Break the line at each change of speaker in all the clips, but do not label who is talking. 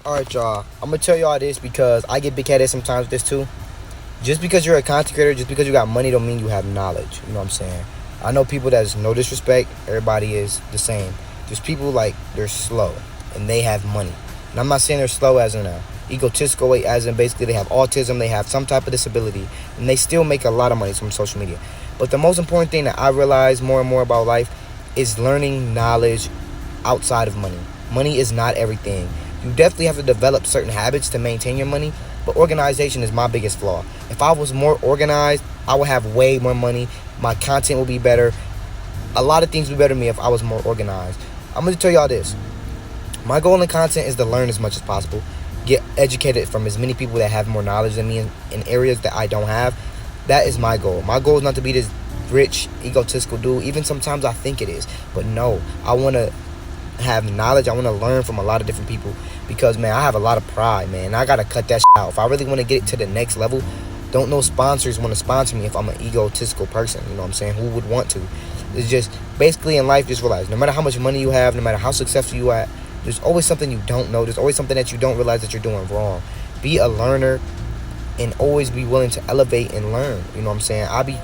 Alright, y'all. I'm gonna tell y'all this because I get big headed sometimes with this too. Just because you're a content creator, just because you got money, don't mean you have knowledge. You know what I'm saying? I know people that's no disrespect. Everybody is the same. Just people like they're slow and they have money. And I'm not saying they're slow as in a egotistical way, as in basically they have autism, they have some type of disability, and they still make a lot of money from social media. But the most important thing that I realize more and more about life is learning knowledge outside of money. Money is not everything. You definitely have to develop certain habits to maintain your money, but organization is my biggest flaw. If I was more organized, I would have way more money. My content would be better. A lot of things would be better to me if I was more organized. I'm going to tell y'all this. My goal in content is to learn as much as possible, get educated from as many people that have more knowledge than me in areas that I don't have. That is my goal. My goal is not to be this rich, egotistical dude. Even sometimes I think it is. But no, I want to have knowledge. I want to learn from a lot of different people because, man, I have a lot of pride, man. I got to cut that out. If I really want to get it to the next level, don't no sponsors want to sponsor me if I'm an egotistical person. You know what I'm saying? Who would want to? It's just basically in life, just realize no matter how much money you have, no matter how successful you are, there's always something you don't know. There's always something that you don't realize that you're doing wrong. Be a learner and always be willing to elevate and learn. You know what I'm saying? I be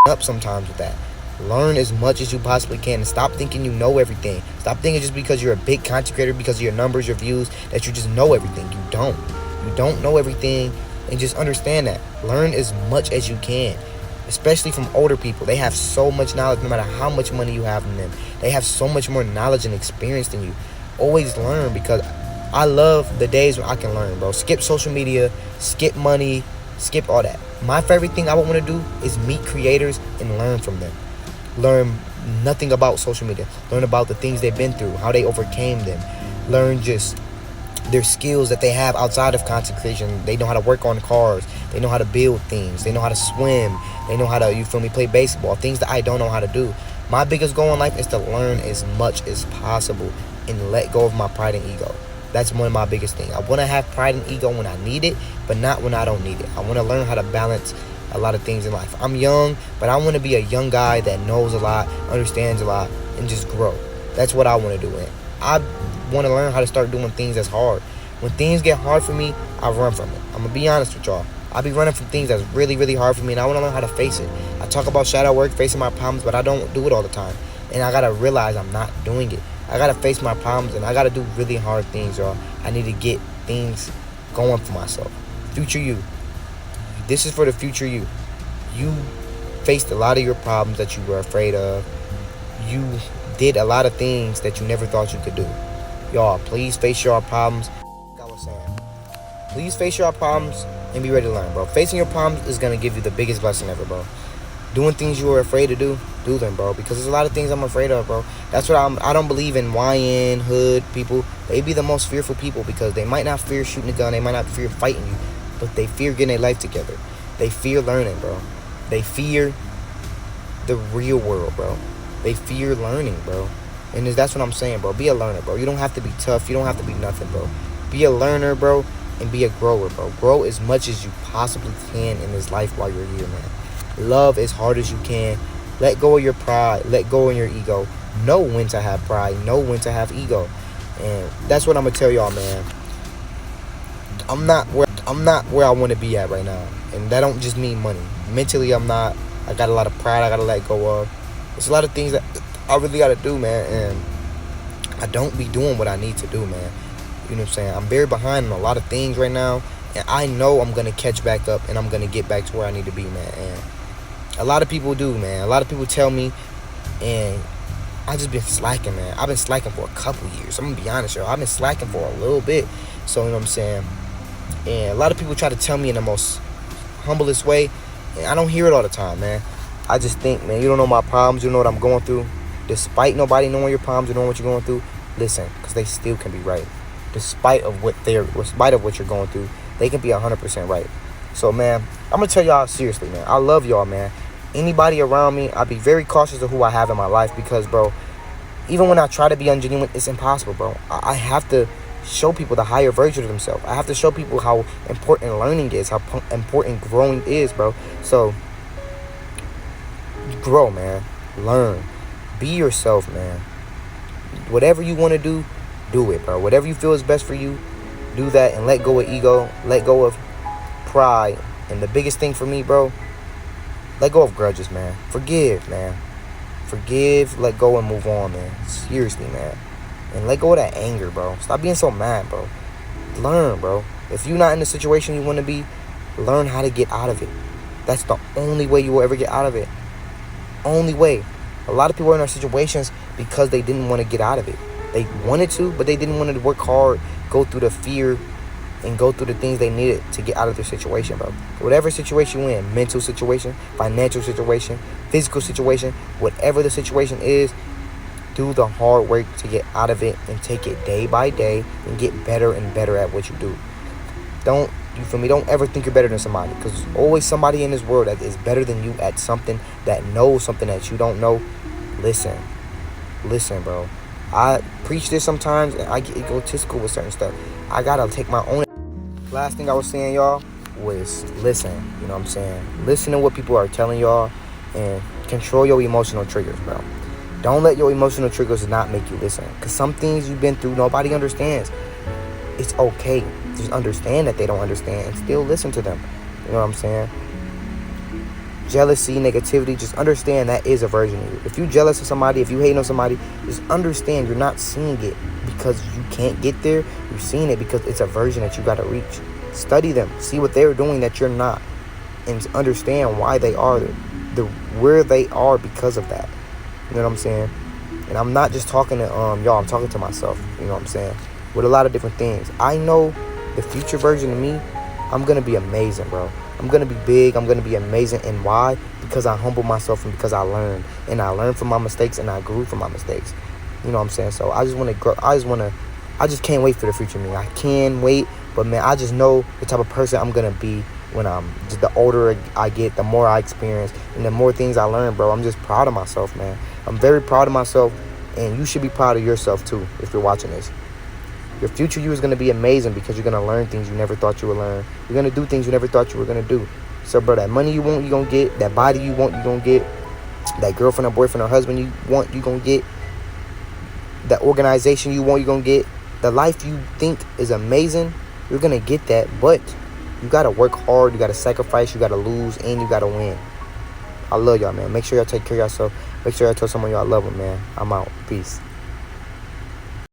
up sometimes with that. Learn as much as you possibly can and stop thinking you know everything. Stop thinking just because you're a big content creator, because of your numbers, your views, that you just know everything. You don't. You don't know everything, and just understand that. Learn as much as you can, especially from older people. They have so much knowledge no matter how much money you have from them. They have so much more knowledge and experience than you. Always learn because I love the days when I can learn, bro. Skip social media, skip money, skip all that. My favorite thing I would want to do is meet creators and learn from them. Learn nothing about social media. Learn about the things they've been through, how they overcame them. Learn just their skills that they have outside of content creation. They know how to work on cars. They know how to build things. They know how to swim. They know how to, you feel me, play baseball. Things that I don't know how to do. My biggest goal in life is to learn as much as possible and let go of my pride and ego. That's one of my biggest things. I want to have pride and ego when I need it, but not when I don't need it. I want to learn how to balance a lot of things in life. I'm young, but I want to be a young guy that knows a lot, understands a lot, and just grow. That's what I want to do. And I want to learn how to start doing things that's hard. When things get hard for me, I run from it. I'm going to be honest with y'all. I be running from things that's really, really hard for me, and I want to learn how to face it. I talk about shadow work, facing my problems, but I don't do it all the time. And I got to realize I'm not doing it. I got to face my problems, and I got to do really hard things, y'all. I need to get things going for myself. Future you. This is for the future you. You faced a lot of your problems that you were afraid of. You did a lot of things that you never thought you could do. Y'all, please face your problems. Like I was saying, please face your problems and be ready to learn, bro. Facing your problems is going to give you the biggest blessing ever, bro. Doing things you were afraid to do them, bro. Because there's a lot of things I'm afraid of, bro. That's what I don't believe in YN, hood people. They be the most fearful people because they might not fear shooting a gun. They might not fear fighting you. But they fear getting their life together. They fear learning, bro. They fear the real world, bro. They fear learning, bro. And that's what I'm saying, bro. Be a learner, bro. You don't have to be tough. You don't have to be nothing, bro. Be a learner, bro, and be a grower, bro. Grow as much as you possibly can in this life while you're here, man. Love as hard as you can. Let go of your pride. Let go of your ego. Know when to have pride. Know when to have ego. And that's what I'm going to tell y'all, man. I'm not where I want to be at right now. And that don't just mean money. Mentally, I'm not. I got a lot of pride I got to let go of. There's a lot of things that I really got to do, man. And I don't be doing what I need to do, man. You know what I'm saying? I'm very behind on a lot of things right now. And I know I'm going to catch back up and I'm going to get back to where I need to be, man. And a lot of people do, man. A lot of people tell me. And I just been slacking, man. I've been slacking for a couple years. I'm going to be honest, yo. I've been slacking for a little bit. So, you know what I'm saying? And a lot of people try to tell me in the most humblest way. And I don't hear it all the time, man. I just think, man, you don't know my problems. You don't know what I'm going through. Despite nobody knowing your problems or knowing what you're going through, listen, because they still can be right. Despite of what you're going through, they can be 100% right. So, man, I'm going to tell y'all seriously, man. I love y'all, man. Anybody around me, I be very cautious of who I have in my life because, bro, even when I try to be ungenuine, it's impossible, bro. I have to show people the higher version of themselves. I have to show people how important learning is, how important growing is, bro. So, grow, man. Learn. Be yourself, man. Whatever you want to do it, bro. Whatever you feel is best for you, do that and let go of ego, let go of pride. And the biggest thing for me, bro, let go of grudges, man. Forgive, man. Forgive, let go, and move on, man. Seriously, man. And let go of that anger, bro. Stop being so mad, bro. Learn, bro. If you're not in the situation you want to be, learn how to get out of it. That's the only way you will ever get out of it. Only way. A lot of people are in our situations because they didn't want to get out of it. They wanted to, but they didn't want to work hard, go through the fear, and go through the things they needed to get out of their situation, bro. Whatever situation you're in, mental situation, financial situation, physical situation, whatever the situation is, do the hard work to get out of it and take it day by day and get better and better at what you do. Don't, you feel me? Don't ever think you're better than somebody, because there's always somebody in this world that is better than you at something, that knows something that you don't know. Listen, bro. I preach this sometimes and I get egotistical with certain stuff. I gotta take my own. Last thing I was saying, y'all, was listen. You know what I'm saying? Listen to what people are telling y'all and control your emotional triggers, bro. Don't let your emotional triggers not make you listen. Because some things you've been through, nobody understands. It's okay. Just understand that they don't understand and still listen to them. You know what I'm saying? Jealousy, negativity, just understand that is a version of you. If you're jealous of somebody, if you hate on somebody, just understand you're not seeing it because you can't get there. You're seeing it because it's a version that you got to reach. Study them. See what they're doing that you're not. And understand why they are where they are because of that. You know what I'm saying? And I'm not just talking to y'all, I'm talking to myself. You know what I'm saying? With a lot of different things. I know the future version of me, I'm going to be amazing, bro. I'm going to be big. I'm going to be amazing. And why? Because I humble myself and because I learned. And I learned from my mistakes and I grew from my mistakes. You know what I'm saying? So I just want to grow. I just can't wait for the future me. I can wait. But, man, I just know the type of person I'm going to be when the older I get, the more I experience, and the more things I learn, bro. I'm just proud of myself, man. I'm very proud of myself, and you should be proud of yourself, too, if you're watching this. Your future you is going to be amazing because you're going to learn things you never thought you would learn. You're going to do things you never thought you were going to do. So, bro, that money you want, you're going to get. That body you want, you're going to get. That girlfriend or boyfriend or husband you want, you're going to get. That organization you want, you're going to get. The life you think is amazing, you're going to get that. But you got to work hard. You got to sacrifice. You got to lose. And you got to win. I love y'all, man. Make sure y'all take care of yourself. Make sure y'all tell someone y'all love them, man. I'm out. Peace.